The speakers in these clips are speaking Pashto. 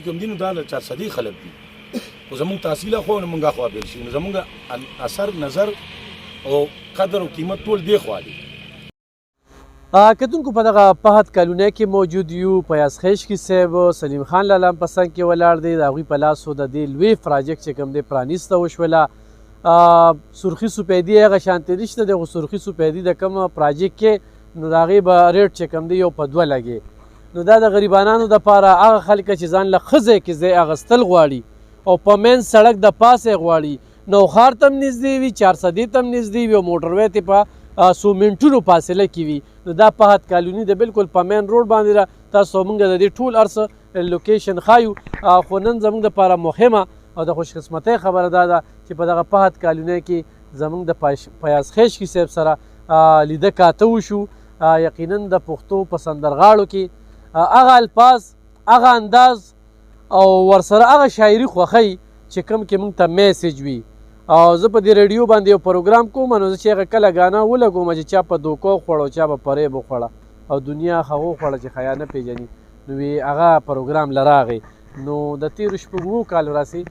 چې کوم دي نو دا 400 خلک دي خو زمونږ تحصیل خو نه مونږ خوا بیل شي نو زمونږ اثر نظر او قدر او قیمت ټول دی خوا دي. کتونکو په دغه پهد کالونۍ کې موجود یو پیاز خیشکي صاحب سلیم خان لالا هم په څنګ کې ولاړ دی د هغوی په لاسو د دې لوی پراجیکټ چې کوم دی پرانیسته وشوله سرخي سپیدي هغه شانتې نشته دی خو سرخي سپیدي د کوم پراجیکټ کې نو د هغې به ریټ چې کوم دی یو په 2 لګې نو دا د غریبانانو دپاره هغه خلک چې ځان له ښه ځای کې ځای اخیستل غواړي او په مین سړک د پاسه غواړي نوښار ته هم نږدې وي 400 ته هم نږدې وي او موټروی ته په 100 منټونو فاصله کې وي نو دا پهد کالوني د بالکل په مین روډ باندې را تاسو موږ د دې ټول ارڅه لوکیشن ښایو خو نن زموږ دپاره مهمه او د خوشقسمتۍ خبره دا ده چې په دغه پهد کالونۍ کې زموږ د پیاز خیشکي صاحب سره لیده کاته وشو. یقینا د پښتو په سندرغاړو کې هغه الفاظ هغه انداز او ورسره هغه شاعري خوښوي چې کوم کې موږ ته میسیج وي او زه په دې ریډیو باندې یو پروګرام کوم نو زه چې هغه کله ګانا ولګوم چې چا په دوکو خوړو چا به فریب وخوړه او دنیا هغو خوړه چې خیا نه پېژني نو وی هغه پروګرام له راغی نو د تېرو شپږ کالو راسې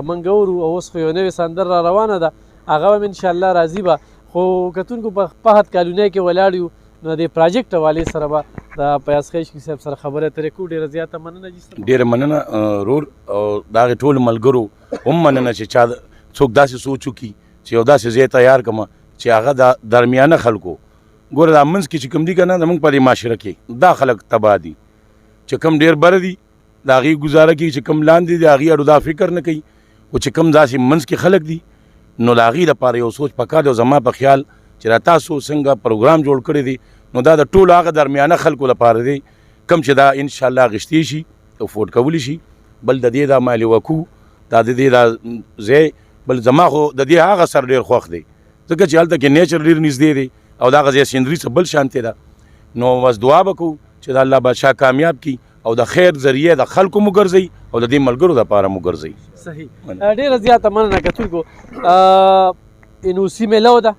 موږ اورو او اوس خو یو نوې سندر را روانه ده هغه هم انشاءالله راځي به خو کتونکو په پهد کالونۍ کې ولاړ یو نو د پراجیکټ حوالې سره به د پیاز خیشکي صاحب سره خبره ترې کړو. ډېره زیاته مننه جي ډېره مننه رور او د هغې ټولو ملګرو هم مننه چې چا څوک داسې سوچ وکړي چې یو داسې ځای تیار کړم چې هغه د درمیانه خلکو ګوره دا منځ کې چې کوم دي که نه زموږ په دې معاشره کې دا خلک تباه دي چې کوم ډېر بره دي د هغې ګزاره کوي چې کوم لاندې دي هغې اړو دا فکر نه کوي خو چې کوم داسې منځ کې خلک دي نو د هغې لپاره یو سوچ پکار دی او زما په خیال چې را تاسو څنګه پروګرام جوړ کړی دی نو دا د ټولو هغه درمیانه خلکو لپاره دی کوم چې دا انشاءالله اخیستی شي او فوټ کولی شي بل د دې دا مالي وکو دا د دې دا ځای بل زما خو د دې هغه سر ډېر خوښ دی ځکه چې هلته کې نیچر ډېر نږدې دی او دغه ځای سیندري څه بل شانتې ده نو بس دعا به کوو چې د الله بادشاه کامیاب کړي او د خیر ذریعه د خلکو مو ګرځوي او د دې ملګرو دپاره مو ګرځوي. صحیح ډېره زیاته مننه کتونکو. انوسي میلو ده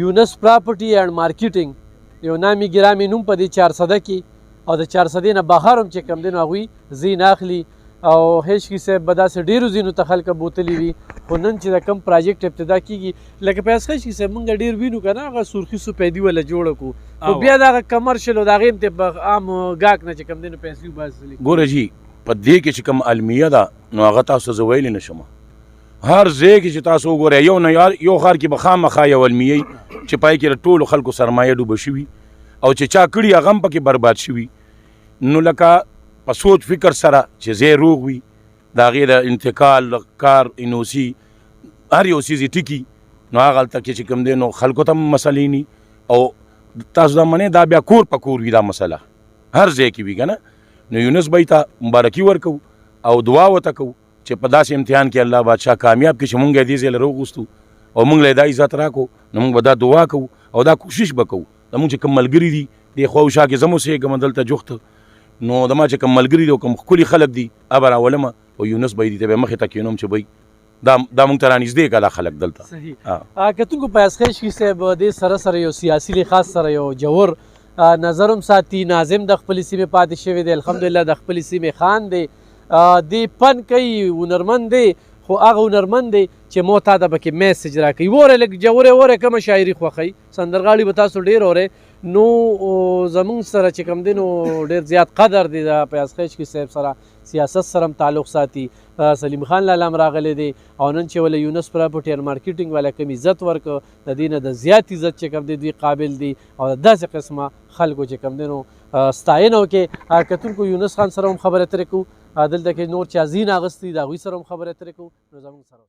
یونس پراپرټي اینډ مارکیټینګ یو نامي ګرامي نوم په دې 400 کې او د 400 نه بهر هم چې کوم دی نو هغوی ځای نه اخلي او خیشکي صاحب به داسې ډېرو ځینو ته خلکه بوتلي وي خو نن چې د کوم پراجیکټ ابتدا کېږي لکه پیاز خیشکي صاحب موږ ډېر وینو که نه هغه سرخي سپیدي وله جوړه کړو خو بیا دغه کمرشل او د هغې هم ته په عام ګاک نه چې کوم دی نو پیسې وباسلي. ګوره جي په دې کې چې کوم المیه ده نو هغه تاسو زه ویلی نه شم هر ځای کې چې تاسو وګورئ یو ښار کې به خامخا یو المیه چې پای کې د ټولو خلکو سرمایه ډوبه شوي او چې چا کړي هغه هم پکې برباد شوي نو لکه په سوچ فکر سره چې ځای روغ وي د هغې د انتقال کار انوسي هر یو څیز یې ټکي نو هغه هلته کې چې کوم دی نو خلکو ته هم مسلې ني او تاسو دا منئ دا بیا کور په کور وي دا مسله هر ځای کې وي که نه نو یونس بھائی ته مبارکي ورکوو او دعا ورته کوو چې په داسې امتحان کې الله بادشاه کامیاب کړي چې مونږ یې دې ځای له راوغوستو او مونږ له یې دا عزت راکړو نو مونږ به دا دعا کوو او دا کوشش به کوو زمونږ چې کوم ملګري دي دې خوا وشا کې زه هم اوسېږم دلته جوخت نو زما چې کوم ملګري دي او کوم ښکلي خلک دي هغه راولمه او یونس بھائی دي ته به مخې ته کښېنوم چې بھائی دا موږ ته رانږدې کړه دا خلک دلته. صحیح کتونکو پیاز خیشکي صاحب دې سره سره یو سیاسي لحاظ سره یو جوور نظر هم ساتي ناظم د خپلې سیمې پاتې شوی دی الحمدلله د خپلې سیمې خان دی دې فن کوي هنرمند دی خو هغه هنرمند دی چې مو تا ته پکې میسج راکوي وره لږ جوړې وره کومه شاعري خوښوي سندرغاړي به تاسو ډېر اورئ نو زمونږ سره چې کوم دی نو ډېر زیات قدر دی د پیاز خیشکي صاحب سره سیاست سره هم تعلق ساتي سلیم خان لالا هم راغلی دی او نن چې وله یونس پراپرټي اینډ مارکیټینګ والا کوم عزت ورکړه د دې نه د زیات عزت چې کوم دی دوی قابل دي او داسې قسمه خلکو چې کوم دی نو ستاینه وکړي. کتونکو یونس خان سره هم خبرې اترې کوو دلته کې نور چا زین اغوستی د هغوی سره هم خبرې اترې کوو نو زموږ سره